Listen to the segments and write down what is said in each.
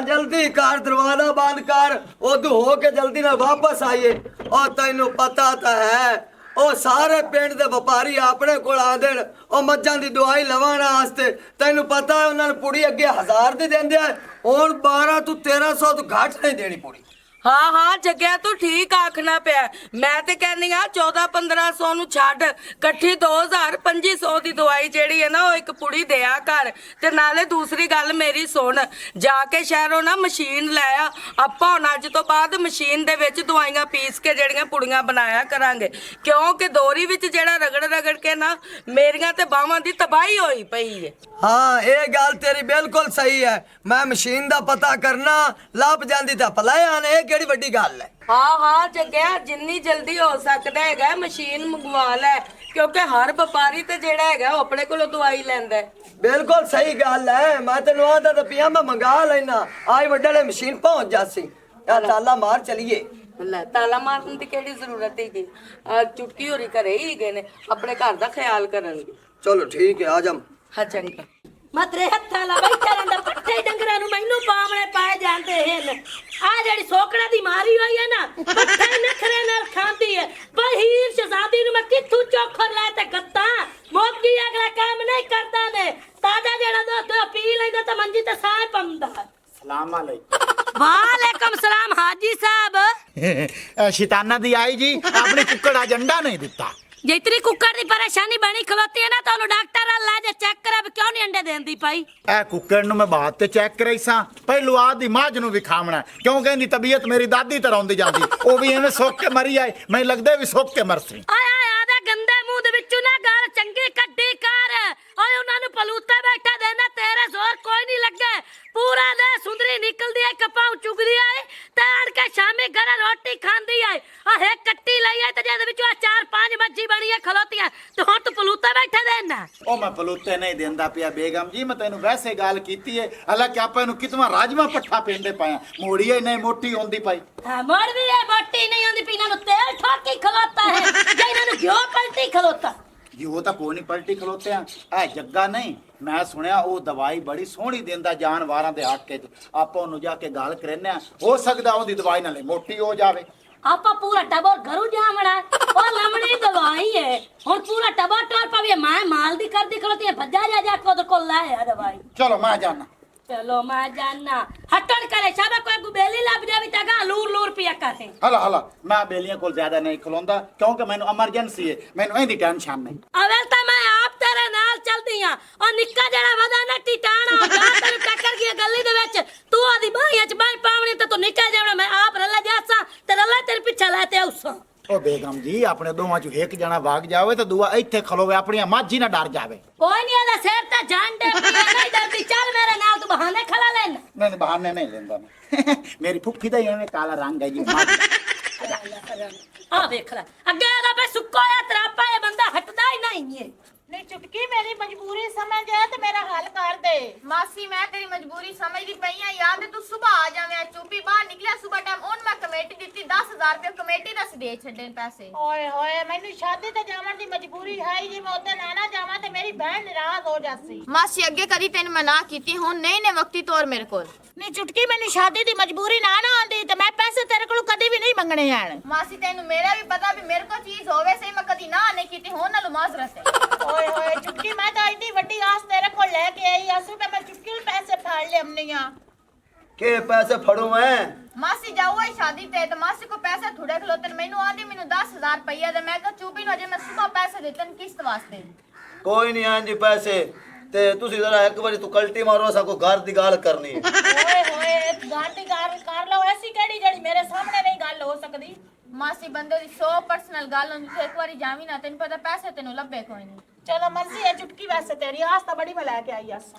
जल्दी कर दरवाजा बंद कर उदू हो के जल्दी ना वापस आइए। और तैनू पता तो है ਉਹ ਸਾਰੇ ਪਿੰਡ ਦੇ ਵਪਾਰੀ ਆਪਣੇ ਕੋਲ ਆਂਦੇ ਨੇ ਉਹ ਮੱਝਾਂ ਦੀ ਦਵਾਈ ਲਵਾਉਣ ਵਾਸਤੇ। ਤੈਨੂੰ ਪਤਾ ਹੈ ਉਹਨਾਂ ਨੂੰ ਪੁੜੀ ਅੱਗੇ 1000 ਦੀ ਦਿੰਦੇ ਆ, ਹੁਣ 12 ਤੋਂ 1300 ਤੋਂ ਘੱਟ ਨਹੀਂ ਦੇਣੀ ਪੁੜੀ। हाँ हाँ जग्या तू ठीक आखना पिया। मैं ते कहनी आ 1400-1500 नु छड्ड कट्ठी 2000-2500 दी दवाई जेड़ी है ना वो एक पुड़ी दिया कर। ते नाले दूसरी गल मेरी सुन, जाके शहरों ना मशीन लै आ। आपां हुण अज तो बाद मशीन दे विच दवाइयां पीस के जेड़ियां पुड़ियां बनाया करांगे, क्योंकि दोरी विच जेड़ा रगड़ रगड़ के ना मेरियां ते बाहां दी तबाही होई पई है। हाँ ये गल तेरी बिल्कुल सही है। मैं मशीन दा पता करना लभ जांदी तां भलाई आने केड़ी वड्डी गल है। हाँ हाँ जग्या जिन्नी जल्दी हो सकता है मशीन मंगवा लै, क्योंकि हर व्यापारी ते जेड़ा है वो अपने कोलों दवाई लैंदा है। बिल्कुल सही गल है। मैं तेनू आंदा तां पिया मैं मंगा लेना, आज वड्डे मशीन पहुंच जासी। या ताला मार चलिए। ਲੈ ਤਾਲਾ ਮਾਰਨ ਦੀ ਕਿਹੜੀ ਜ਼ਰੂਰਤ ਹੈਗੀ? ਚੁਟਕੀ ਹੋਰੀ ਘਰੇ ਹੀ ਗਏ ਨੇ, ਆਪਣੇ ਘਰ ਦਾ ਖਿਆਲ ਕਰਨਗੇ। चलो ठीक है आ जा। ਹਾਂ ਚੰਗਾ। ਮਤਰੇ ਹੱਥਾਂ ਲਾ ਬੈਠਾ ਰਹਿੰਦਾ, ਪੱਠੇ ਡੰਗਰਾਂ ਨੂੰ ਮੈਨੂੰ ਪਾਵਣੇ ਪਾਏ ਜਾਂਦੇ ਹਨ। ਆ ਜਿਹੜੀ ਸੋਕੜਾ ਦੀ ਮਾਰੀ ਹੋਈ ਹੈ ਨਾ, ਪੱਠੇ ਨਖਰੇ ਨਾਲ ਖਾਂਦੀ ਹੈ। ਬਹੀਰ ਸ਼ਹਜ਼ਾਦੀ ਨੂੰ ਮੈਂ ਕਿੱਥੋਂ ਚੋਖਰ ਲੈ ਤੇ ਗੱਤਾ ਮੋਗੀ ਅਗਲਾ ਕੰਮ ਨਹੀਂ ਕਰਦਾ ਨੇ। ਤਾਜਾ ਜਿਹੜਾ ਦੁੱਧ ਪੀ ਲੈਂਦਾ ਤਾਂ ਮੰਜੀ ਤੇ ਸਾਹ ਪੰਦਾ। सलाम अलैकुम। वालेकुम सलाम हाजी साहब। शैताना दी आई जी अपने कुक्कड़ आज अंडा नहीं दिता। जितनी कुकर की परेशानी बनी खलोती है ना तो डॉक्टर ला जा चेक करा क्यों नहीं अंडे देंदी पाई। ए कुक्कड़ नु मैं बात ते चेक कराई सा, पहलू आदी मां नु विखावना क्यों कहंदी तबीयत मेरी दादी तरह होंदी जांदी, ओ भी एवें सोक के मरी आए, मैं लगदे भी सोक के मरसी। आय आय आदा गंदे मुंह दे विचों ना गाल चंगी कड्डी कर। ओए उन्हां नु पलूता बैठा देना तेरे जोर कोई नहीं लगे। पूरा दे सुंदरी निकलदी है कपाऊ चुगदी है ताड़ के शामी घर रोटी खांदी है। आ है कट्टी लई है ते जे विचों 4-5 मच्छी बनी है खलोती है तो हुण तू पलूता बैठा देना। ओ मैं पलूते नहीं देंदा पिया बेगम जी, मैं तेनु वैसे गाल कीती है। हालांकि आपा नु कितवा राजमा पट्ठा पेंदे पाया, मोड़ी ही नहीं मोटी होंदी पाई। हां मोड़ भी है मोटी नहीं होंदी, पीना नु तेल ठोकी खलोता है जे इना नु घिओ पलटी खलोता। वो तो कोई नहीं पलटी खलोते हैं। ए जग्गा नहीं, मैं सुनिया वो दवाई बड़ी सोहनी देंदा जानवरां दे हक च। आपां नु जाके गल करने हो सकदा ओदी दवाई नाले मोटी हो जावे। आपा पूरा टबर घरू जावड़ा और लमड़ी दवाई है। और पूरा टबर टोर पावे मां माल दी कर दी खलोती है, भज्जा जा जा को उधर को लाए दवाई। चलो मैं जाना। चलो मैं जानना हटन करे शाबा कोई गुबेली लब जावी तगा लूर लूर पिया करे। हला हला मैं बेलियां कोल ज्यादा नहीं खलोंदा क्योंकि मैनू इमरजेंसी है, मैनू एंदी टेंशन नहीं। अवेल ता मैं आप तेरे नाल चलदी हां और निक्का जड़ा वदा ना टिटाणा जा तेरे टक्कर गई गली दे विच तू आदी बाहियां च बाही पावणी ते तू निकल जावना, मैं आप रला जासा ते रला तेरे पीछे लेते आउसा। ओ बेगम जी अपने दोवां चों एक जना भाग जावे तो दूआ इत्थे खलोवे, अपनी माझी ना डर जावे। कोई नहीं आदा सिर ते जान दे नहीं डरदी, चल मेरे नाल तू बहाने खला लेना। नहीं बहाने नहीं लेंदा मैं मेरी फुफ्फी दा एवें काला रंग है जी। आ देख ले अगे दा पे सुक्को या तरापा ये बंदा हटदा ही नहीं है। नहीं चुटकी मेरी मजबूरी समझ जाए तो मेरा हल कर दे। मासी मैं तेरी मजबूरी समझदी पई हां, याद है तू सुबह आ जावे चुपी बाहर निकलिया सुबह टाइम ओन मैं कमेटी दित्ती 10,000 रुपए कमेटी दस दे छड्डे पैसे। ओए होए मैनू शादी ते जावन दी मजबूरी है जी, मैं ओते ना जावां ते मेरी बहन नाराज हो जासी। मासी अगे कदी तेन मना कीती हुन नहीं ने वक्ती तौर मेरे कोल। नहीं चुटकी मैनू शादी दी मजबूरी ना आंदी ते मैं पैसे तेरे कोल कदी भी नहीं मंगने आण। मासी तेनू मेरा भी पता भी मेरे को चीज होवे से मैं कदी ना नहीं कीती हुन नाल माजरत है। ओए होए चुटकी मैं तो इतनी बड़ी आस तेरे को लेके आई असु पे मैं चुटकी पैसे फाड़ ले हमनिया के पैसे फड़ू मैं मासी जाओ शादी ते तो मासी को पैसे थोड़े खलोते मैनू आंदी मैनू 10,000 रुपया दे, मैं कहा चुपी नो जे मैं सुबह पैसे देतन किस्त वास्ते। कोई नहीं आंजी पैसे ते तुसी जरा एक बारी तू कल्टी मारो सा को घर दी गाल करनी है। ओए होए गांधी गाल कर लो ऐसी केड़ी जड़ी मेरे सामने नहीं गल हो सकदी। मासी बंदे दी 100 पर्सनल गल हुंदी तो एक बारी जावी ना तेन पता पैसे तेनू लब्बे कोई नहीं। चलो मर्जी है चुटकी वैसे तेरी आस तो बड़ी मैं लेके आई आस।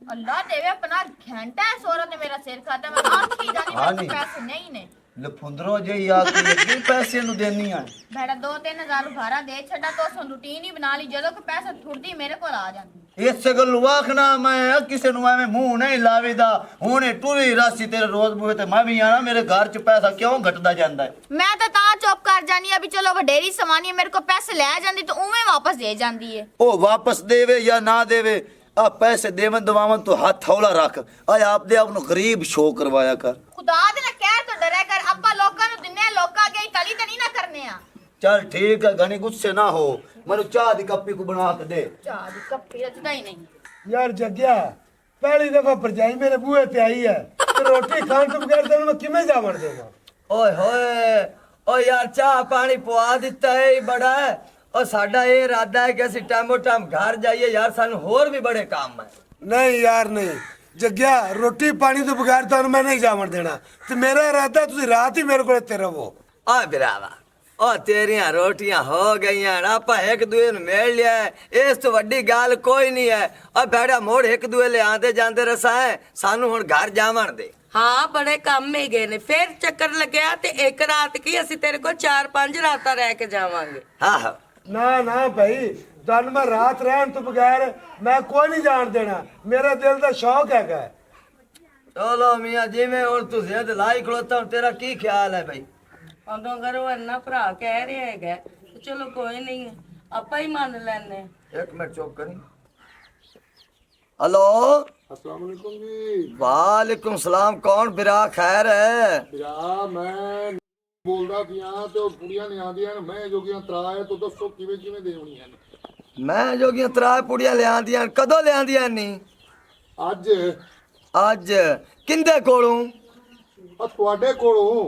अल्लाह देवे अपना घंटा है सोरत ने मेरा सिर खाता मैं आप की जानी मेरे पैसे नहीं ने लफुंदरो जे या के पैसे नु देनी है बेटा 2-3 हज़ार भाड़ा दे छड़ा तो सो रूटीन ही बना ली जदों के पैसे थुड़दी मेरे कोल आ जांदी। इस गल वाखना मैं किसे नु मैं मुंह नहीं लावीदा हुने टूरी राशि तेरे रोज बुए ते मैं भी आना मेरे घर च पैसा क्यों घटदा जांदा है। मैं तो ता चुप कर जानी अभी चलो वडेरी समानी मेरे को पैसे ले जांदी तो उवें वापस दे जांदी है। ओ वापस देवे या ना देवे ਆ ਪੈਸੇ ਦੇਵਨ ਦਵਾਵਨ ਤੂੰ ਹੱਥ ਹੌਲਾ ਰੱਖ ਆ ਆਪਦੇ ਆਪ ਨੂੰ ਗਰੀਬ ਸ਼ੋਅ ਕਰਵਾਇਆ ਕਰ। ਖੁਦਾ ਦੇ ਨਾ ਕਹਿ ਤੋਂ ਡਰਿਆ ਕਰ, ਆਪਾਂ ਲੋਕਾਂ ਨੂੰ ਦਿੰਨੇ ਆ, ਲੋਕਾਂ ਅੱਗੇ ਕਲੀ ਤੇ ਨਹੀਂ ਨਾ ਕਰਨੇ ਆ। ਚੱਲ ਠੀਕ ਹੈ ਗਣੀ ਗੁੱਸੇ ਨਾ ਹੋ, ਮੈਨੂੰ ਚਾਹ ਦੀ ਕੱਪੀ ਕੋ ਬਣਾ ਕੇ ਦੇ। ਚਾਹ ਦੀ ਕੱਪੀ ਰਚਦਾ ਹੀ ਨਹੀਂ। ਯਾਰ ਜੱਗਿਆ ਪਹਿਲੀ ਦਫਾ ਭਰਜਾਈ ਮੇਰੇ ਬੂਹੇ ਤੇ ਆਈ ਹੈ ਤੇ ਰੋਟੀ ਖਾਣ ਤੋਂ ਬਗੈਰ ਤੈਨੂੰ ਮੈਂ ਕਿਵੇਂ ਜਾਵਣ ਦੇਵਾਂ। ਓਏ ਹੋਏ ਓ ਯਾਰ ਚਾਹ ਪਾਣੀ ਪਵਾ ਦਿੱਤਾ ਹੈ ਹੀ ਬੜਾ ਹੈ। ਉਹ ਸਾਡਾ ਇਹ ਇਰਾਦਾ ਹੈ ਕਿ ਅਸੀਂ ਟਾਈਮੋ ਟਾਈਮ ਘਰ ਜਾਈਏ ਯਾਰ, ਸਾਨੂੰ ਹੋਰ ਵੀ ਬੜੇ ਕੰਮ ਹੈ। ਨਹੀਂ ਯਾਰ ਨਹੀਂ ਜੱਗਿਆ, ਰੋਟੀ ਪਾਣੀ ਤੋਂ ਬਗੈਰ ਤੁਹਾਨੂੰ ਮੈਂ ਨਹੀਂ ਜਾਵਣ ਦੇਣਾ ਤੇ ਮੇਰਾ ਇਰਾਦਾ ਤੁਸੀਂ ਰਾਤ ਹੀ ਮੇਰੇ ਕੋਲ ਇੱਥੇ ਰਹੋ। ਓ ਬਿਰਾਵਾ ਓ ਤੇਰੀਆਂ ਰੋਟੀਆਂ ਹੋ ਗਈਆਂ, ਆਪਾਂ ਇੱਕ ਦੂਏ ਨੂੰ ਮਿਲ ਲਿਆ ਹੈ। ਇਸ ਤੋਂ ਵੱਡੀ ਗੱਲ ਕੋਈ ਨਹੀਂ ਹੈ। ਓ ਬੈੜਾ ਮੋੜ ਇੱਕ ਦੂਏ ਲੈ ਆਂਦੇ ਜਾਂਦੇ ਰਸਾ ਹੈ, ਸਾਨੂੰ ਹੁਣ ਘਰ ਜਾਵਣ ਦੇ। ਹਾਂ ਬੜੇ ਕੰਮ ਹੀ ਗਏ ਨੇ, ਫਿਰ ਚੱਕਰ ਲੱਗਿਆ ਤੇ ਇੱਕ ਰਾਤ ਕੀ ਅਸੀਂ ਤੇਰੇ ਕੋਲ 4-5 ਰਾਤਾਂ ਰਹਿ ਕੇ ਜਾਵਾਂਗੇ। ਆਹੋ ਨਾ ਨਾ ਭਾਈ, ਤੁਹਾਨੂੰ ਮੈਂ ਰਾਤ ਰਹਿਣ ਤੋਂ ਬਗੈਰ ਮੈਂ ਕੋਈ ਨਹੀਂ ਜਾਣ ਦੇਣਾ, ਮੇਰਾ ਦਿਲ ਦਾ ਸ਼ੌਕ ਹੈਗਾ। ਚਲੋ ਮੀਆਂ ਜਿਵੇਂ ਹੁਣ ਤੂੰ ਜ਼ਿੱਦ ਲਾਈ ਖਲੋਤਾ, ਹੁਣ ਤੇਰਾ ਕੀ ਖਿਆਲ ਹੈ ਭਾਈ? ਉਦੋਂ ਅਗਰ ਉਹ ਇੰਨਾ ਭਰਾ ਕਹਿ ਰਿਹਾ ਹੈਗਾ ਤੇ ਚਲੋ ਕੋਈ ਨਹੀਂ ਹੈ, ਆਪਾਂ ਹੀ ਮੰਨ ਲੈਨੇ ਹਾਂ। ਇੱਕ ਮਿੰਟ ਚੁੱਪ ਕਰੀ। हेलो अस्सलाम वालेकुम जी। वालेकुम सलाम। कौन बिरा खैर है? बिरा मैं बोलदा पिया ते ओ पुड़ियां ले आंदियां ने, मैं जोगियां तराए तो दसो किवें किवें देवणियां ने। मैं जोगियां तराए पुड़ियां ले आंदियां, कदों ले आंदियां नी? ਅੱਜ ਅੱਜ किंदे कोलों? ਆ ਤੁਹਾਡੇ ਕੋਲੋਂ।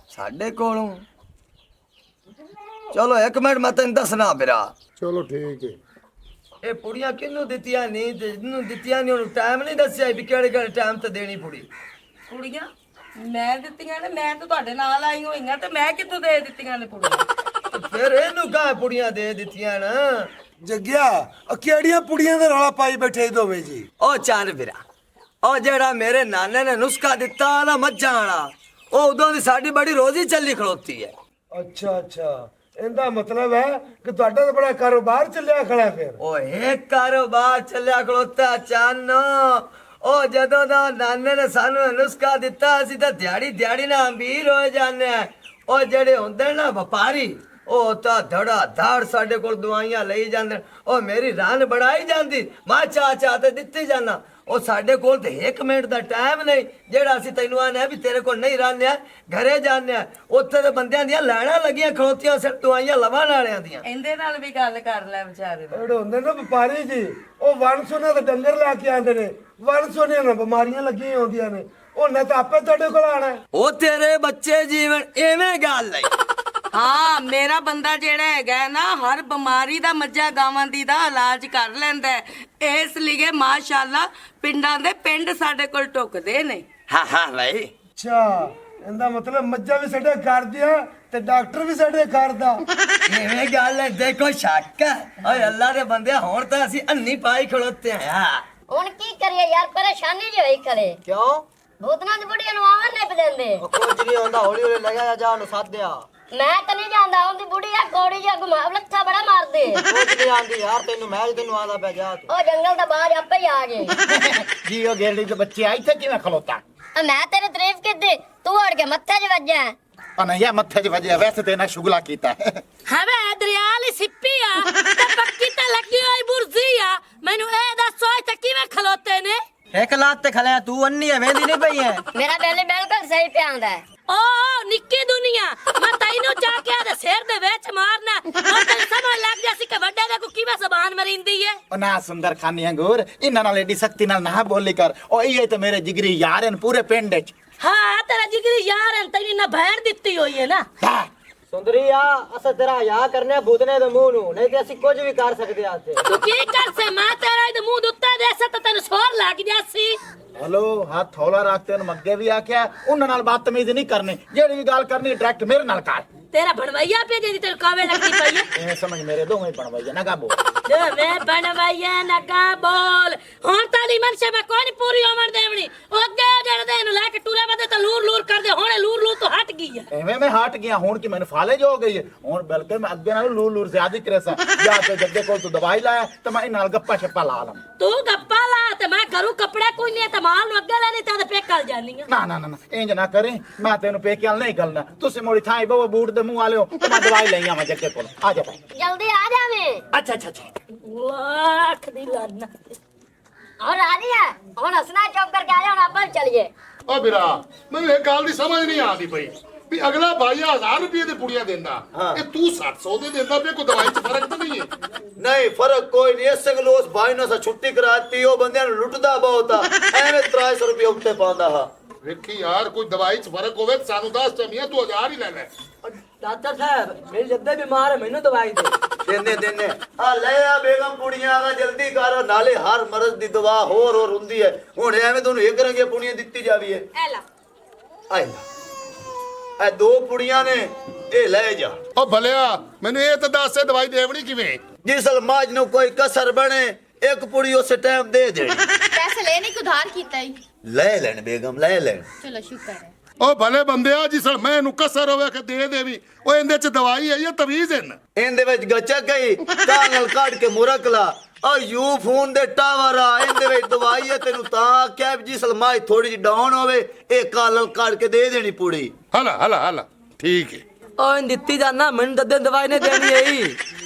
साडे कोलों। चलो एक मिनट मैं तेन दसना बिरा। ਚਲੋ ਠੀਕ ਹੈ। ਇਹ ਪੁੜੀਆਂ ਕਿਹਨੂੰ ਦਿੱਤੀਆਂ ਨਹੀਂ ਤੇ ਜਿਹਨੂੰ ਦਿੱਤੀਆਂ ਨਹੀਂ ਉਹਨੂੰ ਟਾਈਮ ਨਹੀਂ ਦੱਸਿਆ ਵੀ ਕਿਹੜੇ ਕਿਹੜੇ ਟਾਈਮ ਤੇ ਦੇਣੀ ਪੁੜੀ। ਕੁੜੀਆਂ ਮੈਂ ਦਿੱਤੀਆਂ ਨੇ, ਮੈਂ ਤਾਂ ਤੁਹਾਡੇ ਨਾਲ ਆਈ ਹੋਈਆਂ ਤੇ ਮੈਂ ਕਿੱਥੋਂ ਦੇ ਦਿੱਤੀਆਂ ਨੇ ਕੁੜੀਆਂ? ਤੇ ਫਿਰ ਇਹਨੂੰ ਕਾ ਪੁੜੀਆਂ ਦੇ ਦਿੱਤੀਆਂ ਨਾ? ਜੱਗਿਆ ਆ ਕਿਹੜੀਆਂ ਪੁੜੀਆਂ ਦੇ ਰੌਲਾ ਪਾਈ ਬੈਠੇ ਦੋਵੇਂ ਜੀ? ਉਹ ਚੱਲ ਵੀਰਾ, ਉਹ ਜਿਹੜਾ ਮੇਰੇ ਨਾਨੇ ਨੇ ਨੁਸਖਾ ਦਿੱਤਾ ਨਾ ਮੱਝਾਂ ਵਾਲਾ, ਉਹ ਉਦੋਂ ਦੀ ਸਾਡੀ ਬੜੀ ਰੋਜ਼ੀ ਚੱਲੀ ਖਲੋਤੀ ਹੈ। ਅੱਛਾ ਅੱਛਾ, ਇਹਦਾ ਮਤਲਬ ਹੈ ਕਿ ਤੁਹਾਡਾ ਤਾਂ ਬੜਾ ਕਾਰੋਬਾਰ ਚੱਲਿਆ ਖੜਾ ਫਿਰ। ਉਹ ਇੱਕ ਕਾਰੋਬਾਰ ਚੱਲਿਆ ਖਲੋਤਾ ਚੰਨ। ਉਹ ਜਦੋਂ ਦਾ ਨਾਨੇ ਨੇ ਸਾਨੂੰ ਇਹ ਨੁਸਖਾ ਦਿੱਤਾ, ਅਸੀਂ ਤਾਂ ਦਿਹਾੜੀ ਦਿਹਾੜੀ ਨਾਲ ਅਮੀਰ ਹੋ ਜਾਂਦੇ ਆ। ਉਹ ਜਿਹੜੇ ਹੁੰਦੇ ਨਾ ਵਪਾਰੀ, ਉਹ ਤਾਂ ਧੜਾ ਧੜ ਸਾਡੇ ਕੋਲ ਦਵਾਈਆਂ ਲਈ ਜਾਂਦੇ। ਉਹ ਮੇਰੀ ਰਾਨ ਬਣਾਈ ਜਾਂਦੀ, ਮੈਂ ਚਾਹ ਤੇ ਦਿੱਤੀ ਜਾਣਾ। ਉਹ ਸਾਡੇ ਕੋਲ ਤੇ 1 ਮਿੰਟ ਦਾ ਟਾਈਮ ਨਹੀਂ ਜਿਹੜਾ ਅਸੀਂ ਤੈਨੂੰ ਆਨੇ ਵੀ ਤੇਰੇ ਕੋਲ ਨਹੀਂ ਰਹਿੰਦੇ, ਘਰੇ ਜਾਂਦੇ ਆ। ਉੱਥੇ ਦੇ ਬੰਦਿਆਂ ਦੀਆਂ ਲੈਣਾ ਲੱਗੀਆਂ ਖਲੋਤੀਆਂ ਸਿਰ ਦਵਾਈਆਂ ਲਵਾਣ ਵਾਲਿਆਂ ਦੀਆਂ। ਇਹਦੇ ਨਾਲ ਵੀ ਗੱਲ ਕਰ ਲੈ ਵਿਚਾਰੇ ਨਾਲ। ਜਿਹੜੇ ਹੁੰਦੇ ਨੇ ਵਪਾਰੀ ਜੀ, ਉਹ ਵਣ ਸੁਨੇ ਦੇ ਡੰਗਰ ਲੈ ਕੇ ਆਉਂਦੇ ਨੇ, ਵਣ ਸੁਨੇ ਨਾਲ ਬਿਮਾਰੀਆਂ ਲੱਗੀਆਂ ਹੁੰਦੀਆਂ ਨੇ, ਉਹਨੇ ਤਾਂ ਆਪੇ ਤੁਹਾਡੇ ਕੋਲ ਆਣਾ। ਉਹ ਤੇਰੇ ਬੱਚੇ ਜੀਵਨ ਐਵੇਂ ਗੱਲ ਨਹੀਂ। ਹਾਂ ਮੇਰਾ ਬੰਦਾ ਜਿਹੜਾ ਹੈਗਾ ਨਾ, ਹਰ ਬਿਮਾਰੀ ਦਾ ਮੱਝਾਂ ਗਾਵਾਂ ਦੀ ਦਾ ਇਲਾਜ ਕਰ ਲੈਂਦਾ ਹੈ। ਇਸ ਲਈ ਮਾਸ਼ਾਅੱਲਾ ਪਿੰਡਾਂ ਦੇ ਪਿੰਡ ਸਾਡੇ ਕੋਲ ਟੁੱਕਦੇ ਨੇ। ਹਾਂ ਭਾਈ। ਅੱਛਾ, ਇਹਦਾ ਮਤਲਬ ਮੱਝਾਂ ਵੀ ਸਾਡੇ ਘਰ ਦੀਆਂ ਤੇ ਡਾਕਟਰ ਵੀ ਸਾਡੇ ਘਰ ਦਾ। ਐਵੇਂ ਗੱਲ ਹੈ, ਦੇਖੋ ਸ਼ੱਕ ਹੈ। ਓਏ ਅੱਲਾ ਦੇ ਬੰਦੇ, ਹੁਣ ਤਾਂ ਅਸੀਂ ਅੰਨੀ ਪਾਈ ਖੜੋਤੇ ਆ। ਹੁਣ ਕੀ ਕਰੀਏ ਯਾਰ, ਪਰੇਸ਼ਾਨੀ ਜਿਹੀ ਹੋਈ ਕਰੇ। ਕਿਉਂ? ਭੂਤਨਾ ਦੀ ਬੁੜੀਆਂ ਨੂੰ ਆਵਣ ਨਹੀਂ ਪਦੰਦੇ। ਕੁਝ ਨਹੀਂ ਹੁੰਦਾ, ਹੌਲੀ ਹੌਲੀ ਲਗਾ ਜਾ ਉਹਨੂੰ ਸਾਧਿਆ। ਮੈਂ ਤਾਂ ਨਹੀਂ ਜਾਂਦਾ, ਉਹਦੀ ਬੁੜੀ ਆ ਗੋੜੀ ਜਾਂ ਘੁਮਾ ਲੱਥਾ ਬੜਾ ਮਾਰਦੇ। ਕੁਝ ਨਹੀਂ ਆਂਦੀ ਯਾਰ, ਤੈਨੂੰ ਮੈਂ ਤੈਨੂੰ ਆਦਾ ਪੈ ਜਾ। ਉਹ ਜੰਗਲ ਦਾ ਬਾਜ ਆਪੇ ਹੀ ਆ ਗਏ। ਜੀ ਉਹ ਗੇਲੀ ਦੇ ਬੱਚੇ ਆ ਇੱਥੇ ਕਿਵੇਂ ਖਲੋਤਾ? ਮੈਂ ਤੇਰੀ ਤਾਰੀਫ ਕੀਤੀ, ਤੂੰ ਅੜ ਕੇ ਮੱਥੇ 'ਚ ਵੱਜਿਆ। ਆ ਨਹੀਂ ਆ ਮੱਥੇ 'ਚ ਵਜਿਆ, ਵੈਸੇ ਤੇ ਇਹਨਾਂ ਸ਼ੁਗਲਾ ਕੀਤਾ। ਹਵੇ ਦਰਿਆ ਵਾਲੀ ਸਿੱਪੀ ਆ ਤੇ ਪੱਕੀ ਤੇ ਲੱਗੀ ਹੋਈ ਬੁਰਜੀ ਆ। ਮੈਨੂੰ ਇਹ ਦੱਸੋ ਇੱਥੇ ਕਿਵੇਂ ਖਲੋਤੇ ਨੇ? ਇੱਕ ਲੱਤ ਤੇ ਖਲਿਆ ਤੂੰ ਅੰਨੀ ਐਵੇਂ ਦੀ ਨਹੀਂ ਪਈ ਐ। ਮੇਰਾ ਬੇਲੀ ਬਿਲਕੁਲ ਸਹੀ ਪਿਆਉਂਦਾ ਹੈ। ਓ ਨਿੱਕੀ ਦੁਨੀਆ, ਮੈਂ ਤੈਨੂੰ ਚਾਹ ਕੇ ਆਦੇ ਸਿਰ ਦੇ ਵਿੱਚ ਮਾਰਨਾ। ਹੁਣ ਤੈਨੂੰ ਸਮਝ ਲੱਗ ਜਾ ਸੀ ਕਿ ਵੱਡੇ ਦੇ ਕੋ ਕਿਵੇਂ ਜ਼ਬਾਨ ਮਰਿੰਦੀ ਏ। ਉਹ ਨਾ ਸੁੰਦਰ ਖਾਨੀ ਅੰਗੂਰ, ਇਹਨਾਂ ਨਾਲ ਏਡੀ ਸਖਤੀ ਨਾਲ ਨਾ ਬੋਲੀ ਕਰ। ਉਹ ਇਹ ਤੇ ਮੇਰੇ ਜਿਗਰੀ ਯਾਰ ਹਨ ਪੂਰੇ ਪਿੰਡ 'ਚ। ਹਾਂ ਤੇਰਾ ਜਿਗਰੀ ਯਾਰ ਹੈ, ਤੈਨੂੰ ਨਾ ਭੈਣ ਦਿੱਤੀ ਹੋਈ ਹੈ ਨਾ। ਹਾਂ ਸੁੰਦਰੀ ਆ, ਅਸਾਂ ਤੇਰਾ ਯਾ ਕਰਨੇ ਬੂਤਨੇ ਦੇ ਮੂੰਹ ਨੂੰ, ਨਹੀਂ ਤੇ ਅਸੀਂ ਕੁਝ ਵੀ ਕਰ ਸਕਦੇ ਆ ਤੇ। ਤੂੰ ਕੀ ਕਰ ਸੇ? ਮੈਂ ਤੇਰਾ ਇਹਦੇ ਮੂੰਹ ਦੇ ਉੱਤੇ ਦੇਸਾ ਤਾਂ ਤੈਨੂੰ ਸੋਰ ਲੱਗ ਜਾਸੀ। ਹਲੋ ਹੱਥ ਹੌਲਾ ਰੱਖ, ਤੈਨੂੰ ਅੱਗੇ ਵੀ ਆਖਿਆ ਉਹਨਾਂ ਨਾਲ ਬਦਤਮੀਜ਼ੀ ਨਹੀਂ ਕਰਨੀ। ਜਿਹੜੀ ਵੀ ਗੱਲ ਕਰਨੀ ਡਾਇਰੈਕਟ ਮੇਰੇ ਨਾਲ ਕਰ। ਤੇਰਾ ਬਣਵਾਈਆ ਪੇ ਜਿਹਦੀ ਤੈਨੂੰ ਕਾਵੇ ਲੱਗਦੀ ਪਈ ਹੈ। ਇਹ ਸਮਝ ਮੇਰੇ ਦੋਵੇਂ ਬਣਵਾਈਆ ਨਾ ਗਾਬੋ। ਜੇ ਮੈਂ ਬਣਵਾਈਆ ਨਾ ਗਾ ਬੋਲ। ਹੁਣ ਤਾਲੀ ਮਨਸ਼ਾ ਮੈਂ ਕੋਈ ਨਹੀਂ ਪੂਰੀ ਉਮਰ ਦੇਵਣੀ। ਉਹ ਅੱਗੇ ਜਿਹੜੇ ਦੇ ਇਹਨੂੰ ਲੈ ਕੇ ਟੂਰੇ ਬੰਦੇ ਤਾਂ ਲੂਰ ਲੂਰ ਕਰਦੇ, ਹੁਣ ਲੂਰ ਲੂਰ ਤੋਂ ਹਟ ਗਈ ਹੈ। ਐਵੇਂ ਮੈਂ ਹਟ ਗਿਆ, ਹੁਣ ਕਿ ਮੈਨੂੰ ਫਾਲੇਜ ਹੋ ਗਈ ਹੈ। ਹੁਣ ਬਲਕਿ ਮੈਂ ਅੱਗੇ ਨਾਲ ਲੂਰ ਲੂਰ ਜ਼ਿਆਦਾ ਕਰੇਸਾਂ। ਜਾਂ ਤੇ ਜੱਗੇ ਕੋਲ ਤੂੰ ਦਵਾਈ ਲਾਇਆ ਤੇ ਮੈਂ ਨਾਲ ਗੱਪਾ ਛੱਪਾ ਲਾ ਲਾਂ। ਤੂੰ ਗੱਪਾ ਲਾ ਤੇ ਮੈਂ ਘਰੋਂ ਕੱਪੜੇ ਕੋਈ ਨਹੀਂ ਤੇ ਮਾਲ ਨੂੰ ਅੱਗੇ ਲੈਣੀ ਤਾਂ ਪੇਕਲ ਜਾਨੀ ਆ। ਨਾ ਨਾ ਨਾ ਇੰਜ ਨਾ ਕਰੇ, ਮੈਂ ਤੈਨੂੰ ਪੇਕਿਆਂ ਨਹੀਂ ਗੱਲਣਾ। ਤੁਸੀਂ ਮੋੜੀ ਥਾਂ ਬੋ ਬੂਟ ਦੇ ਮੂੰਹ ਵਾਲਿਓ ਤੇ ਮੈਂ ਦਵਾਈ ਲਈ ਆਵਾਂ ਜੱਗੇ ਕੋਲ। ਆ ਜਾ ਭਾਈ। ਜਲਦੀ ਆ ਜਾਵੇਂ। ਅੱਛਾ ਅੱਛਾ ਅੱਛਾ। ਵਾਹ ਦੀ ਲਾਨਾ। और आ रही है और हंसना चुप करके आ जाओ ना अपन चलिए ਓ ਵੀਰਾ ਮੈਨੂੰ ਇਹ ਗੱਲ ਦੀ ਸਮਝ ਨਹੀਂ ਆਉਂਦੀ ਪਈ ਵੀ ਅਗਲਾ ਭਾਈ 1000 ਰੁਪਏ ਦੀ ਪੁੜੀਆਂ ਦਿੰਦਾ ਇਹ ਤੂੰ 700 ਦੇ ਦਿੰਦਾ ਵੀ ਕੋਈ ਦਵਾਈ 'ਚ ਫਰਕ ਤਾਂ ਨਹੀਂ ਹੈ नहीं फर्क कोई नहीं इस गलोस भाई ने सा छुट्टी कराती ओ बंदे ने लुटदा बहुत आ एवें 300 रुपए उत्ते पांदा हा ਵੇਖੀ ਯਾਰ ਕੋਈ ਦਵਾਈ 'ਚ ਫਰਕ ਹੋਵੇ ਤਾਂ ਸਾਨੂੰ ਦੱਸ ਚਮੀਆਂ ਤੂੰ 1000 ਹੀ ਲੈ ਲੈ डॉक्टर साहब मेरी जद्दे बीमार है मैंने दवाई दे देने देने आ ले आ बेगम पुड़ियां आ जल्दी कर नाले हर मर्ज दी दवा होर हुंदी है हुन एवें तन्नू एक रंगे पुड़ियां दित्ती जावी है ਐਲਾ आई ए दो पुड़ियां ने ए ले जा ਓ ਭਲਿਆ ਮੈਨੂੰ ਇਹ ਤਾਂ ਦੱਸ ਇਹ ਦਵਾਈ ਦੇਵਣੀ ਕਿਵੇਂ जिसल माज नु कोई कसर बने एक पुड़ी उस टाइम दे देनी ਪੈਸੇ ਲੈਣੇ ਕਿ ਉਧਾਰ ਕੀਤਾ ਹੀ ले लेन बेगम ले लेन ਚਲੋ ਸ਼ੁਕਰ ਹੈ ਓ ਭਲੇ ਬੰਦਿਆ ਜਿਸਲ ਮੈਂ ਨੂੰ ਕਸਰ ਹੋਵੇ ਕਿ ਦੇ ਦੇਵੀ ਉਹ ਇਹਦੇ 'ਚ ਦਵਾਈ ਹੈ ਜਾਂ ਤਵੀਜ਼ ਹੈ ਇਹਦੇ ਵਿੱਚ ਗੱਚਕ ਗਈ ਕਾਂਗਲ ਕੱਢ ਕੇ ਮੁਰਕਲਾ ਆ ਯੂ ਫੋਨ ਦੇ ਟਾਵਰ ਆ ਇਹਦੇ ਵਿੱਚ ਦਵਾਈ ਹੈ ਤੈਨੂੰ ਤਾਂ ਕਿਹਾ ਵੀ ਜਿਸਲ ਮਾਈ ਥੋੜੀ ਜਿਹੀ ਡਾਊਨ ਹੋਵੇ ਇਹ ਕਾਲਲ ਕੱਢ ਕੇ ਦੇ ਦੇਣੀ ਪੂੜੀ ਹਲਾ ਹਲਾ ਹਲਾ ਠੀਕ ਹੈ ओ इन दित्ती जाना मैंने जद्दे दवाई नहीं देनी है ही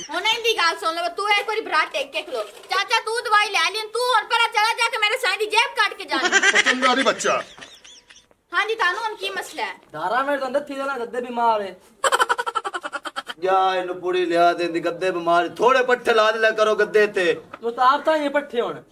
ਹੁਣ ਇਹਦੀ ਗੱਲ ਸੁਣ ਲਓ ਤੂੰ ਇੱਕ ਵਾਰੀ ਭਰਾ ਟੇਕ ਕੇ ਖਲੋ ਚਾਚਾ ਤੂੰ ਦਵਾਈ ਲੈ ਲਈ ਤੂੰ ਹੁਣ ਪਰਾ ਚਲਾ ਜਾ ਕੇ ਮੇਰੇ ਸਾਈਂ ਦੀ ਜੇਬ ਕੱਢ ਕੇ ਜਾਣੀ ਉਹ ਚੰਗਾ ਨਹੀਂ ਬੱਚਾ ਹਾਂਜੀ ਤੁਹਾਨੂੰ ਹੁਣ ਕੀ ਮਸਲਾ ਹੈ धारा मेरे तो अंदर थी जाना जद्दे बीमार है ਜਾ ਇਹਨੂੰ ਪੂੜੀ ਲਿਆ ਦੇਂਦੀ ਗੱਦੇ ਬਿਮਾਰ ਥੋੜੇ ਪੱਠੇ ਲਾ ਦਿਆ ਕਰੋ ਗੱਦੇ ਤੇ तो आप तो ये पट्टे होने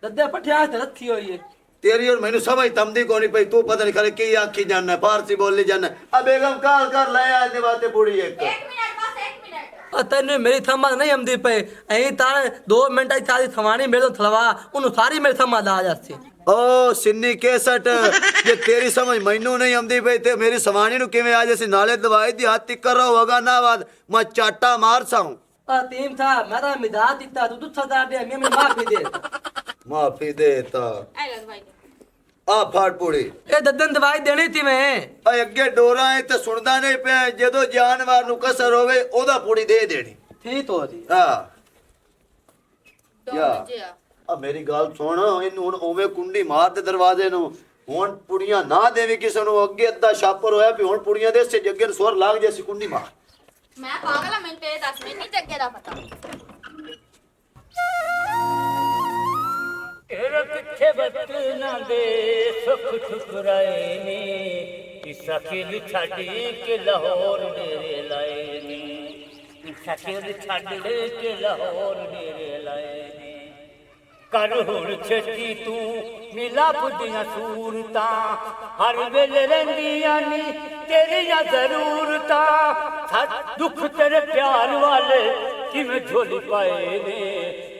जद्दे पट्टे आज रखी हुई है ਤੇਰੀ ਔਰ ਮੈਨੂੰ ਸਮਝ ਤਮਦੀ ਕੋਣੀ ਪਈ ਤੂੰ ਪਤਾ ਨਹੀਂ ਖਰੇ ਕੀ ਆਖੀ ਜਾਣਾ ਫਾਰਸੀ ਬੋਲੀ ਜਾਣਾ ਆ ਬੇਗਮ ਕਾਲ ਕਰ ਲੈ ਆ ਇਹਦੇ ਵਾਸਤੇ ਪੂੜੀ ਇੱਕ ਇੱਕ ਮਿੰਟ ਬਸ ਇੱਕ ਮਿੰਟ और तेन मेरी थमा नहीं आमदी पे अं तार 2 मिनट चाली थवानी मेरे तो थलवा उन्होंने सारी मेरी थमा ला जाती ਓ ਸਿੰਨੀ ਕੇਸਟ ਜੇ ਤੇਰੀ ਸਮਝ ਮੈਨੂੰ ਨਹੀਂ ਆਉਂਦੀ ਪਈ ਤੇ ਮੇਰੀ ਸਵਾਣੀ ਨੂੰ ਕਿਵੇਂ ਆ ਜੇ ਸੀ ਨਾਲੇ ਦਵਾਈ ਦੀ ਹੱਥ ਤਿੱਕਰ ਰਹੋਗਾ ਨਾ ਬਾਦ ਮੈਂ ਚਾਟਾ ਮਾਰ ਸਾਂ तीन था मैं तो मिजाज दिता तू दूसरा दार दे मैं माफी दे ਮਾਫੀ ਦੇ ਤਾ ਐ ਲੈ ਦਵਾਈ ਆ ਫਾੜ ਪੂੜੀ ये दद्दन दवाई देनी थी मैं ਆ ਅੱਗੇ ਡੋਰਾ ਹੈ ਤੇ ਸੁਣਦਾ ਨਹੀਂ ਪਿਆ ਜਦੋਂ ਜਾਨਵਰ ਨੂੰ ਕਸਰ ਹੋਵੇ ਉਹਦਾ ਪੂੜੀ ਦੇ ਦੇਣੀ थी तो थी ਹਾਂ 2 ਯਾ ਵਜੇ ਆ ਆ ਮੇਰੀ ਗੱਲ ਸੁਣ ਇਹਨੂੰ ਹੁਣ ਉਵੇਂ ਕੁੰਡੀ ਮਾਰ ਦੇ ਦਰਵਾਜ਼ੇ ਨੂੰ ਹੁਣ ਪੁੜੀਆਂ ਨਾ ਦੇਵੀ ਕਿਸੇ ਨੂੰ ਅੱਗੇ ਅੱਧਾ ਛਾਪਰ ਹੋਇਆ ਵੀ ਹੁਣ ਪੁੜੀਆਂ ਦੇ ਸੇ ਜੱਗੇ ਨੂੰ ਸੁਰ ਲੱਗ ਜੇ ਸੀ ਕੁੰਡੀ ਮਾਰ ਮੈਂ ਪਾਗਲ ਆ ਮੈਨੂੰ ਤੇ ਇਹ ਦੱਸ ਮੈਨੂੰ ਨਹੀਂ ਜੱਗੇ ਦਾ ਪਤਾ ਤੇਰੇ ਪਿੱਛੇ ਬਚਨਾ ਦੇ ਸੁਖ ਠੁਕਰਾਏ ਨੇ ਇਸਾ ਕਿਲ ਛੱਡ ਕੇ ਲਾਹੌਰ ਡੇਰੇ ਲਾਏ ਨੇ ਇਸਾ ਕਿਲ ਛੱਡ ਕੇ ਲਾਹੌਰ ਡੇਰੇ ਲਾਏ ਨੇ ਕਰ ਹੁਣ ਛੇਤੀ ਤੂੰ ਮਿਲਾ ਬੁੱਧੀਆਂ ਸੂਰਤਾਂ ਹਰ ਵੇਲੇ ਰਹਿੰਦੀਆਂ ਨੀ ਤੇਰੀਆਂ ਜ਼ਰੂਰਤਾਂ ਦੁੱਖ ਤੇਰੇ ਪਿਆਰ ਵਾਲੇ ਕਿਵੇਂ ਝੋਲੀ ਪਾਏ ਨੇ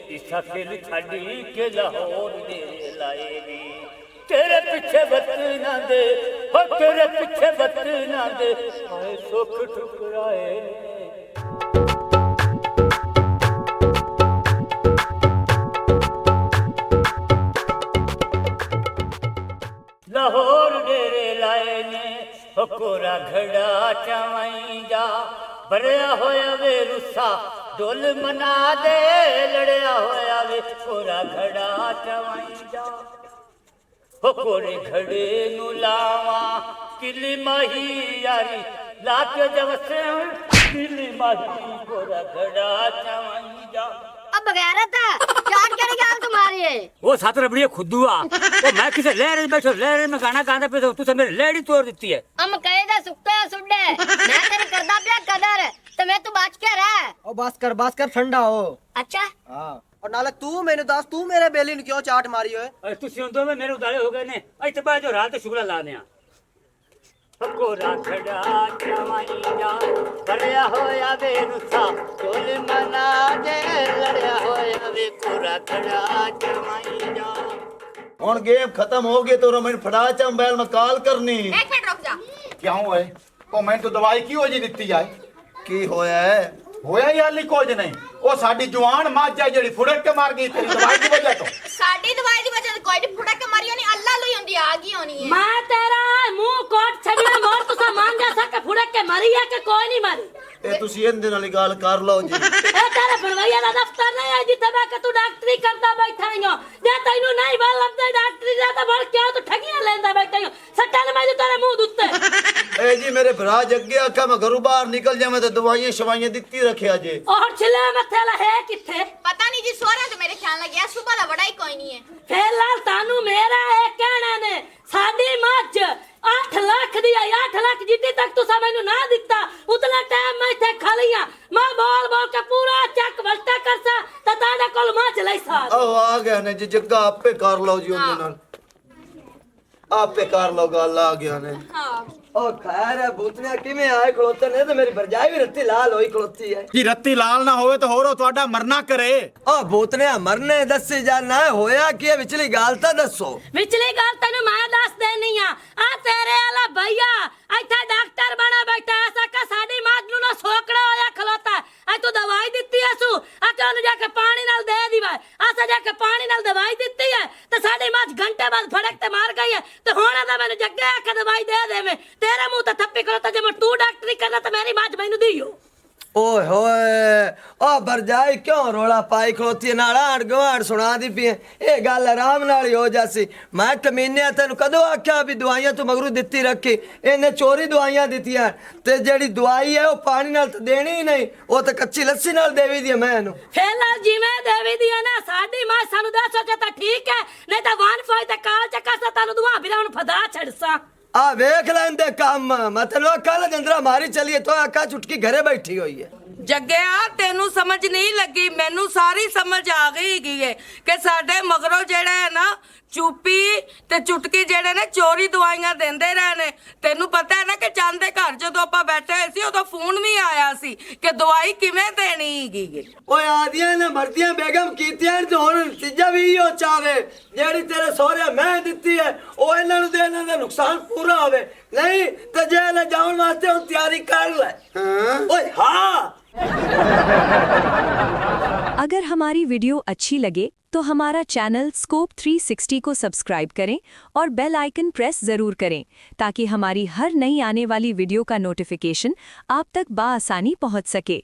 ਇਸਾ ਖੇਲ ਛੱਡੀ ਕੇ ਲਾਹੌਰ ਦੇ ਲਾਏ ਨੇ ਤੇਰੇ ਪਿੱਛੇ ਵਤਨਾਂ ਦੇ ਹੋ ਤੇਰੇ ਪਿੱਛੇ ਵਤਨਾਂ ਦੇ ਹਾਏ ਸੁੱਖ ਠੁਕਰਾਏ ਨੇ ਲਾਹੌਰ ਡੇਰੇ ਲਾਏ ਨੇ ਹੋ ਕੋਰਾ ਘੜਾ ਚਵਾਈ ਜਾ ਭਰਿਆ ਹੋਇਆ ਵੇ ਰੁੱਸਾ ਡੋਲ ਮਨਾ ਦੇ ਲੜਿਆ ਹੋਇਆ ਵੇ ਕੋਰਾ ਘੜਾ ਚਵਾਈ ਜਾ ਹੋ ਕੋਰੇ ਘੜੇ ਨੂੰ ਲਾਵਾਂ ਕਿਲੀ ਮਾਹੀ ਯਾਰੀ ਲਾ ਕੇ ਜਵਸੇ ਕਿਲੀ ਮਾਹੀ ਕੋਰਾ ਘੜਾ ਚਵਾਈ ਜਾ अब बगैरत है चाट के निकाल तुम्हारी है वो सात रबड़िया खुद्दू वो मैं किसे लहरे में बैठो लहरे में गाना गाने पे तू मेरी लहरी तोड़ देती है हम कहे दा सुक्का सुड्डे मैं तेरे करदा पिया कदर ते मैं तू बच के रह ओ बस कर ठंडा हो अच्छा हां और नाले तू मैंने दस तू मेरे बेली ने क्यों चाट मारी होए अरे तू सिंधो में मेरे उदाले हो गए ने इतबा जो रात शुक्ला लाने कोरा खड़ा चवाई जा भरिया होया वे रुसा टोल मना दे लड़िया होया वे कोरा खड़ा चवाई जा ਹੁਣ ਗੇਮ ਖਤਮ ਹੋ ਗਈ तो ਮੈਨੂੰ ਫੜਾ ਚਾ ਮੋਬਾਈਲ ਮੈਂ ਕਾਲ ਕਰਨੀ ਇੱਕ ਮਿੰਟ ਰੁਕ ਜਾ ਕਿਉਂ ਓਏ ਉਹ ਮੈਨੂੰ ਤਾਂ ਦਵਾਈ ਕਿਉਂ ਜੀ ਦਿੱਤੀ ਜਾਏ ਕੀ ਹੋਇਆ ਹੈ ਹੋਇਆ ਯਾਰ ਲਈ ਕੁਝ ਨਹੀਂ ਉਹ ਸਾਡੀ ਜਵਾਨ ਮੱਝ ਹੈ ਜਿਹੜੀ ਫੁੜਕ ਕੇ ਮਰ ਗਈ ਤੇਰੀ ਦਵਾਈ ਦੀ ਵਜ੍ਹਾ ਤੋਂ ਸਾਡੀ ਦਵਾਈ ਦੀ ਵਜ੍ਹਾ ਤੋਂ ਕੋਈ ਨਹੀਂ ਫੁੜਾ ਕੇ ਮਰੀ ਹੋਣੀ ਅੱਲਾ ਲਈ ਹੁੰਦੀ ਆ ਗਈ ਹੋਣੀ ਹੈ मैं तेरा मुंह कोट छड़िया मोर तुसा मान जा सके फुड़क के मरी है कि कोई नहीं मरी ਇਹ ਤੁਸੀਂ ਇਹਦੇ ਨਾਲ ਹੀ ਗੱਲ ਕਰ ਲਓ ਜੀ ਇਹ ਤੇਰੇ ਬਣਵਾਈਆ ਦਾ ਦਫ਼ਤਰ ਨਹੀਂ ਹੈ ਜਿੱਥੇ ਬੈ ਕੇ ਤੂੰ ਡਾਕਟਰੀ ਕਰਦਾ ਬੈਠਾ ਹੀ ਜੇ ਤੈਨੂੰ ਨਹੀਂ ਵੱਲ ਲੱਭਦਾ ਡਾਕਟਰੀ ਦਾ ਤਾਂ ਬੜ ਕਿਉਂ ਤੂੰ ਠੱਗੀਆਂ ਲੈਂਦਾ ਬੈਠਾ ਹੀ ਸੱਟਾਂ ਨੇ ਮੈਨੂੰ ਤੇਰੇ ਮੂੰਹ ਉੱਤੇ ਇਹ ਜੀ ਮੇਰੇ ਭਰਾ ਜੱਗੇ ਆਖਿਆ ਮੈਂ ਘਰੋਂ ਬਾਹਰ ਨਿਕਲ ਜਾਵਾਂ ਤੇ ਦਵਾਈਆਂ ਸ਼ਵਾਈਆਂ ਦਿੱਤੀ ਰੱਖਿਆ ਜੇ ਔਰ ਛਿਲੇ ਮੱਥੇ ਲਾ ਹੈ ਕਿੱਥੇ ਪਤਾ ਨਹੀਂ ਜੀ ਸੋਹਰਾ ਤੇ ਮੇਰੇ ਖਿਆਲ ਨਾਲ ਗਿਆ ਸੁਬਾ ਦਾ ਬੜਾ ਹੀ ਕੋਈ ਨਹੀਂ ਹੈ ਫੇਰ ਲਾਲ ਤਾਨੂੰ ਮੇਰਾ ਇਹ ਕਹਿਣਾ ਨੇ ਸਾਡੀ ਮੱਝ 8 ਲੱਖ ਦੀ ਆਈ 8 ਲੱਖ ਜਿੱਤੇ ਤੱਕ ਤੁਸੀਂ ਮੈਨੂੰ ਨਾ ਦਿੱਤਾ ਉਤਨਾ ਟਾਈਮ ਮੈਂ ਇੱਥੇ ਖਾ ਲਈਆਂ ਮੈਂ ਬੋਲ ਕੇ ਪੂਰਾ ਚੱਕ ਵਲਟਾ ਕਰਸਾ ਤਾਂ ਤੁਹਾਡੇ ਕੋਲ ਮੱਝ ਲਈ ਸਾਥ ਆਹ ਆ ਗਿਆ ਨੇ ਜੀ ਜੱਗਾ ਆਪੇ ਕਰ ਲਓ ਜੀ ਉਹਦੇ ਨਾਲ ਆਪੇ ਕਰ ਲਓ ਗੱਲ ਆ ਗਿਆ ਨੇ ਉਹ ਖੈਰ ਹੈ ਭੂਤਨਿਆ ਕਿਵੇਂ ਆਏ ਖਲੋਤੇ ਨੇ ਤੇ ਮੇਰੀ ਭਰਜਾਈ ਵੀ ਰੱਤੀ ਲਾਲ ਹੋਈ ਖਲੋਤੀ ਹੈ ਜੀ ਰੱਤੀ ਲਾਲ ਨਾ ਹੋਵੇ ਤਾਂ ਹੋਰ ਉਹ ਤੁਹਾਡਾ ਮਰਨਾ ਕਰੇ ਉਹ ਭੂਤਨਿਆ ਮਰਨੇ ਦੱਸੀ ਜਾਣਾ ਹੋਇਆ ਕੀ ਹੈ? ਵਿਚਲੀ ਗੱਲ ਤਾਂ ਦੱਸੋ ਵਿਚਲੀ ਗੱਲ ਤੈਨੂੰ ਮੈਂ ਦੱਸ ਦੇਣੀ ਆ ਤੇਰੇ ਵਾਲਾ ਭਈਆ ਇੱਥੇ ਡਾਕਟਰ ਬਣਾ ਬੈਠਾ ਐਸਾ ਕਿ ਸਾਡੀ ਮਾਂ ਨੂੰ ਨਾ ਸੋਕੜਾ ਹੋਇਆ ਖਲੋਤਾ ਐ ਤੂੰ ਦਵਾਈ ਦਿੱਤੀ ਐ ਸੂ ਆ ਕਿ ਉਹਨੂੰ ਜਾ ਕੇ ਪਾਣੀ ਨਾਲ ਦੇ ਦੀਵਾ ਆਸਾ ਜਾ ਕੇ ਪਾਣੀ ਨਾਲ ਦਵਾਈ ਦਿੱਤੀ ਐ ਤੇ ਸਾਡੀ ਮਾਂ ਘੰਟੇ ਬਾਅਦ ਫੜਕ ਤੇ ਮਾਰ ਗਈ ਐ ਤੇ ਹੁਣ ਤਾਂ ਮੈਨੂੰ ਜੱਗੇ ਆ ਕੇ ਦਵਾਈ ਦੇ ਦੇਵੇਂ ਤੇਰੇ ਮੂੰਹ ਤੇ ਥੱਪੀ ਖਲੋਤਾ ਜੇ ਮੈਂ ਤੂੰ ਡਾਕਟਰੀ ਕਰਨਾ ਤੇ ਮੇਰੀ ਮਾਂ ਮੈਨੂੰ ਦਿਓ ਓਏ ਹੋਏ ਉਹ ਭਰਜਾਈ ਕਿਉਂ ਰੋਲਾ ਪਾਈ ਖਲੋਤੀ ਨਾਲ ਆੜ ਗਵਾੜ ਸੁਣਾ ਦੀ ਪਈ ਇਹ ਗੱਲ ਆਰਾਮ ਨਾਲ ਹੀ ਹੋ ਜਾਸੀ ਮੈਂ ਕਮੀਨਿਆ ਤੈਨੂੰ ਕਦੋਂ ਆਖਿਆ ਵੀ ਦਵਾਈਆਂ ਤੂੰ ਮਗਰੂ ਦਿੱਤੀ ਰੱਖੀ ਇਹਨੇ ਚੋਰੀ ਦਵਾਈਆਂ ਦਿੱਤੀਆਂ ਤੇ ਜਿਹੜੀ ਦਵਾਈ ਹੈ ਉਹ ਪਾਣੀ ਨਾਲ ਤਾਂ ਦੇਣੀ ਹੀ ਨਹੀਂ ਉਹ ਤਾਂ ਕੱਚੀ ਲੱਸੀ ਨਾਲ ਦੇਵੀ ਦੀ ਮੈਂ ਇਹਨੂੰ ਫੇਲਾ ਜਿਵੇਂ ਦੇਵੀ ਦੀ ਹੈ ਨਾ ਸਾਡੀ ਮਾਂ ਸਾਨੂੰ ਦੱਸੋ ਜੇ ਤਾਂ ਠੀਕ ਹੈ ਨਹੀਂ ਤਾਂ ਵਾਨ ਫੋਈ ਤੇ ਕਾਲ ਚੱਕਾ ਸਾ ਤੈਨੂੰ ਦੁਆ ਵੀਰਾਂ ਨੂੰ ਫਦਾ ਛੜਸਾ ਆ ਵੇਖ ਲੈਂਦੇ ਕੰਮ ਮਤਲਬ ਕੱਲ ਜੰਦਰਾ ਮਾਰੀ ਚਲੀਏ तो ਆਕਾ ਚੁਟਕੀ ਘਰੇ ਬੈਠੀ ਹੋਈ ਹੈ ਜੱਗਿਆ ਤੈਨੂੰ ਸਮਝ ਨਹੀਂ ਲੱਗੀ ਮੈਨੂੰ ਸਾਰੀ ਸਮਝ ਆ ਗਈ ਹੈ ਕਿ ਸਾਡੇ ਮਗਰੋਂ ਜਿਹੜਾ ਹੈ ਨਾ ਚੁੱਪੀ ਤੇ ਚੁਟਕੀ ਜਿਹੜੇ ਨੇ ਚੋਰੀ ਦਵਾਈਆਂ ਦਿੰਦੇ ਰਹੇ ਨੇ ਤੈਨੂੰ ਪਤਾ ਹੈ ਨਾ ਕਿ ਚੰਦ ਦੇ ਘਰ ਜਦੋਂ ਆਪਾਂ ਬੈਠੇ ਹੋਏ ਸੀ ਉਦੋਂ ਫੋਨ ਵੀ ਆਇਆ ਸੀ ਕਿ ਦਵਾਈ ਕਿਵੇਂ ਦੇਣੀ ਹੈਗੀ ਓਏ ਆਦੀਆਂ ਨੇ ਮਰਦੀਆਂ ਬੇਗਮ ਕੀਤੀਆਂ ਤੇ ਹੁਣ ਤੀਜਾ ਵੀ ਇਹੋ ਚਾਵੇ ਜਿਹੜੀ ਤੇਰੇ ਸਹੁਰੇ ਮੈਂ ਦਿੱਤੀ ਹੈ ਉਹ ਇਹਨਾਂ ਨੂੰ ਦੇ ਇਹਨਾਂ ਦਾ ਨੁਕਸਾਨ ਪੂਰਾ ਹੋਵੇ ਨਹੀਂ ਤੇ ਜੇ ਲੈ ਜਾਣ ਵਾਸਤੇ ਹੁਣ ਤਿਆਰੀ ਕਰ ਲੈ ਓਏ ਹਾਂ अगर हमारी वीडियो अच्छी लगे तो हमारा चैनल स्कोप 360 को सब्सक्राइब करें और बेल आइकन प्रेस ज़रूर करें ताकि हमारी हर नई आने वाली वीडियो का नोटिफिकेशन आप तक बआसानी पहुंच सके।